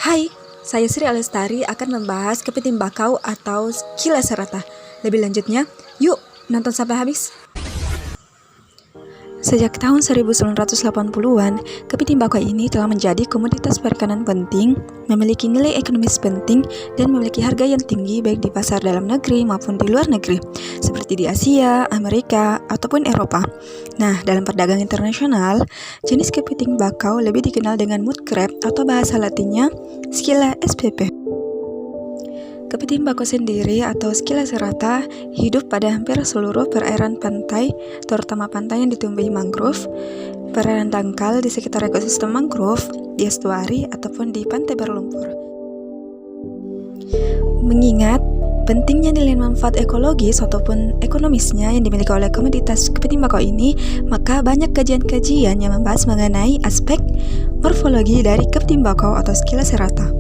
Hai, saya Sri Alestari akan membahas kepiting bakau atau Scylla serrata. Lebih lanjutnya, yuk nonton sampai habis. Sejak tahun 1980-an, kepiting bakau ini telah menjadi komoditas perikanan penting, memiliki nilai ekonomis penting, dan memiliki harga yang tinggi baik di pasar dalam negeri maupun di luar negeri, seperti di Asia, Amerika, ataupun Eropa. Nah, dalam perdagangan internasional, jenis kepiting bakau lebih dikenal dengan mud crab atau bahasa latinnya Scylla spp. Kepiting bakau sendiri atau Scylla serrata hidup pada hampir seluruh perairan pantai, terutama pantai yang ditumbuhi mangrove, perairan dangkal di sekitar ekosistem mangrove, di estuari ataupun di pantai berlumpur. Mengingat pentingnya nilai manfaat ekologis ataupun ekonomisnya yang dimiliki oleh komoditas kepiting bakau ini, maka banyak kajian-kajian yang membahas mengenai aspek morfologi dari kepiting bakau atau Scylla serrata.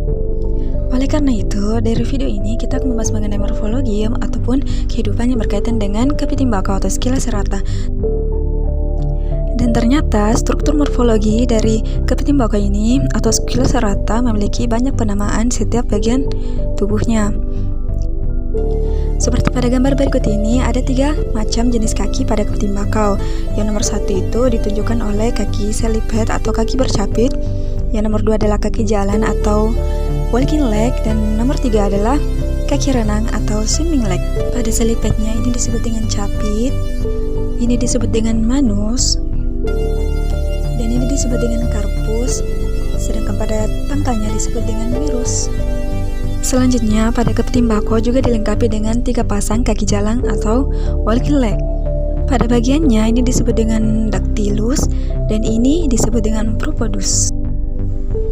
Oleh karena itu, dari video ini kita akan membahas mengenai morfologi ataupun kehidupan yang berkaitan dengan kepiting bakau atau Scylla serrata. Dan ternyata struktur morfologi dari kepiting bakau ini atau Scylla serrata memiliki banyak penamaan setiap bagian tubuhnya. Seperti pada gambar berikut ini, ada 3 macam jenis kaki pada kepiting bakau. Yang nomor 1 itu ditunjukkan oleh kaki seliped atau kaki bercapit. Yang nomor 2 adalah kaki jalan atau walking leg, dan nomor 3 adalah kaki renang atau swimming leg. Pada selipednya ini disebut dengan capit, ini disebut dengan manus, dan ini disebut dengan karpus, sedangkan pada pangkalnya disebut dengan virus. Selanjutnya, pada kepiting bakau juga dilengkapi dengan 3 pasang kaki jalan atau walking leg. Pada bagiannya ini disebut dengan dactylus, dan ini disebut dengan propodus.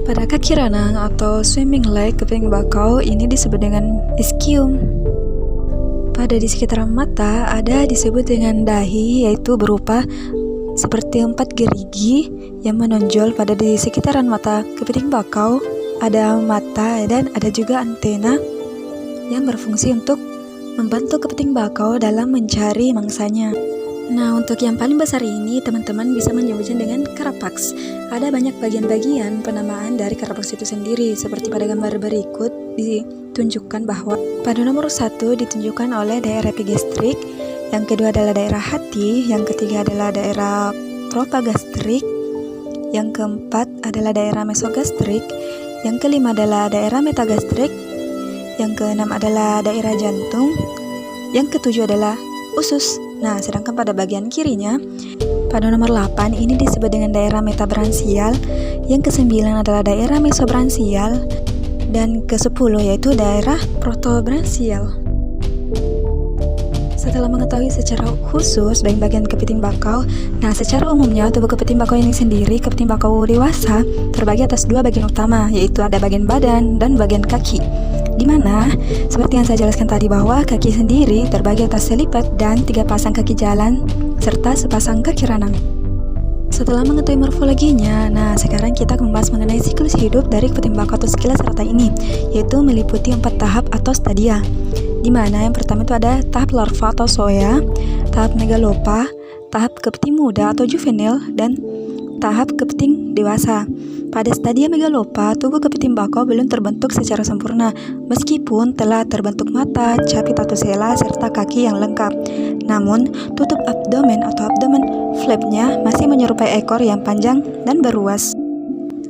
Pada kaki renang atau swimming leg kepiting bakau ini disebut dengan ischium. Pada di sekitar mata ada disebut dengan dahi, yaitu berupa seperti 4 gerigi yang menonjol. Pada di sekitaran mata kepiting bakau ada mata dan ada juga antena yang berfungsi untuk membantu kepiting bakau dalam mencari mangsanya. Nah, untuk yang paling besar ini teman-teman bisa menyebutnya dengan carapax. Ada banyak bagian-bagian penamaan dari carapax itu sendiri. Seperti pada gambar berikut ditunjukkan bahwa pada nomor 1 ditunjukkan oleh daerah epigastrik, yang kedua adalah daerah hati, yang ketiga adalah daerah propagastrik, yang keempat adalah daerah mesogastrik, yang kelima adalah daerah metagastrik, yang keenam adalah daerah jantung, yang ketujuh adalah usus. Nah, sedangkan pada bagian kirinya, pada nomor 8 ini disebut dengan daerah metabransial, yang ke-9 adalah daerah mesobransial, dan ke-10 yaitu daerah protobransial. Setelah mengetahui secara khusus bagian kepiting bakau, nah secara umumnya tubuh kepiting bakau ini sendiri, kepiting bakau dewasa, terbagi atas 2 bagian utama, yaitu ada bagian badan dan bagian kaki. Dimana, seperti yang saya jelaskan tadi bahwa kaki sendiri terbagi atas seliped dan 3 pasang kaki jalan, serta sepasang kaki renang. Setelah mengetahui morfologinya, nah sekarang kita akan membahas mengenai siklus hidup dari kepiting bakau atau Scylla serrata ini, yaitu meliputi 4 tahap atau stadia. Dimana yang pertama itu ada tahap larva atau soya, tahap megalopa, tahap kepiting muda atau juvenil, dan tahap kepiting dewasa. Pada stadia megalopa, tubuh kepiting bakau belum terbentuk secara sempurna, meskipun telah terbentuk mata, capit atau sela, serta kaki yang lengkap. Namun, tutup abdomen atau abdomen flapnya masih menyerupai ekor yang panjang dan beruas.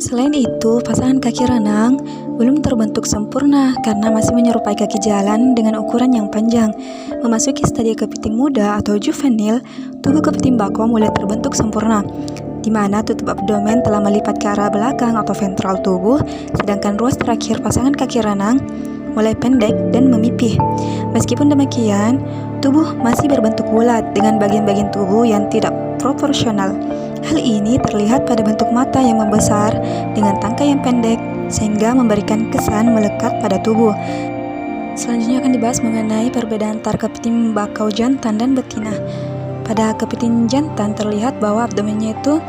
Selain itu, pasangan kaki renang belum terbentuk sempurna karena masih menyerupai kaki jalan dengan ukuran yang panjang. Memasuki stadia kepiting muda atau juvenil, tubuh kepiting bakau mulai terbentuk sempurna, di mana tutup abdomen telah melipat ke arah belakang atau ventral tubuh, sedangkan ruas terakhir pasangan kaki renang mulai pendek dan memipih. Meskipun demikian, tubuh masih berbentuk bulat dengan bagian-bagian tubuh yang tidak proporsional. Hal ini terlihat pada bentuk mata yang membesar dengan tangkai yang pendek, sehingga memberikan kesan melekat pada tubuh. Selanjutnya akan dibahas mengenai perbedaan antara kepiting bakau jantan dan betina. Pada kepiting jantan terlihat bahwa abdomennya itu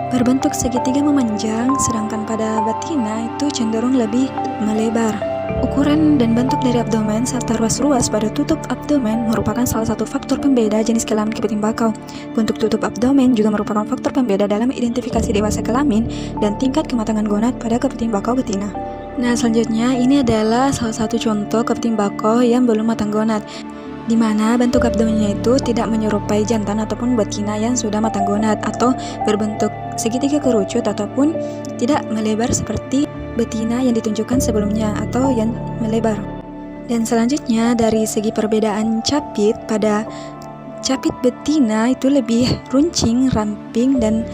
berbentuk segitiga memanjang, sedangkan pada betina itu cenderung lebih melebar. Ukuran dan bentuk dari abdomen serta ruas-ruas pada tutup abdomen merupakan salah satu faktor pembeda jenis kelamin kepiting bakau. Bentuk tutup abdomen juga merupakan faktor pembeda dalam identifikasi dewasa kelamin dan tingkat kematangan gonad pada kepiting bakau betina. Nah, selanjutnya ini adalah salah satu contoh kepiting bakau yang belum matang gonad, di mana bentuk abdomennya itu tidak menyerupai jantan ataupun betina yang sudah matang gonad atau berbentuk segitiga kerucut ataupun tidak melebar seperti betina yang ditunjukkan sebelumnya atau yang melebar. Dan selanjutnya dari segi perbedaan capit, pada capit betina itu lebih runcing, ramping, dan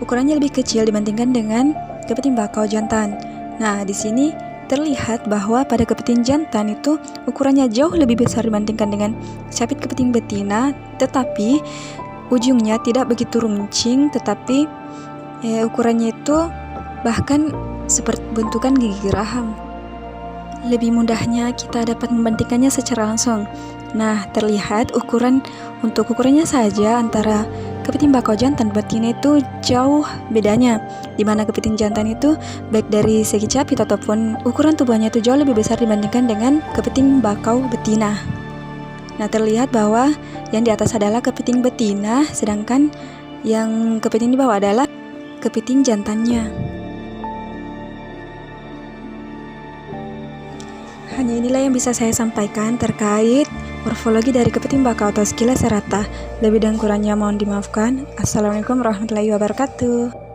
ukurannya lebih kecil dibandingkan dengan kepiting bakau jantan. Nah, di sini terlihat bahwa pada kepiting jantan itu ukurannya jauh lebih besar dibandingkan dengan capit kepiting betina, tetapi ujungnya tidak begitu runcing, tetapi ukurannya itu bahkan seperti bentukan gigi geraham. Lebih mudahnya kita dapat membandingkannya secara langsung. Nah, terlihat ukurannya saja antara kepiting bakau jantan betina itu jauh bedanya, di mana kepiting jantan itu baik dari segi capit ataupun ukuran tubuhnya itu jauh lebih besar dibandingkan dengan kepiting bakau betina. Nah, terlihat bahwa yang di atas adalah kepiting betina, sedangkan yang kepiting di bawah adalah kepiting jantannya. Hanya inilah yang bisa saya sampaikan terkait morfologi dari kepiting bakau atau sekilas serata. Lebih dan kurangnya mohon dimaafkan. Assalamualaikum warahmatullahi wabarakatuh.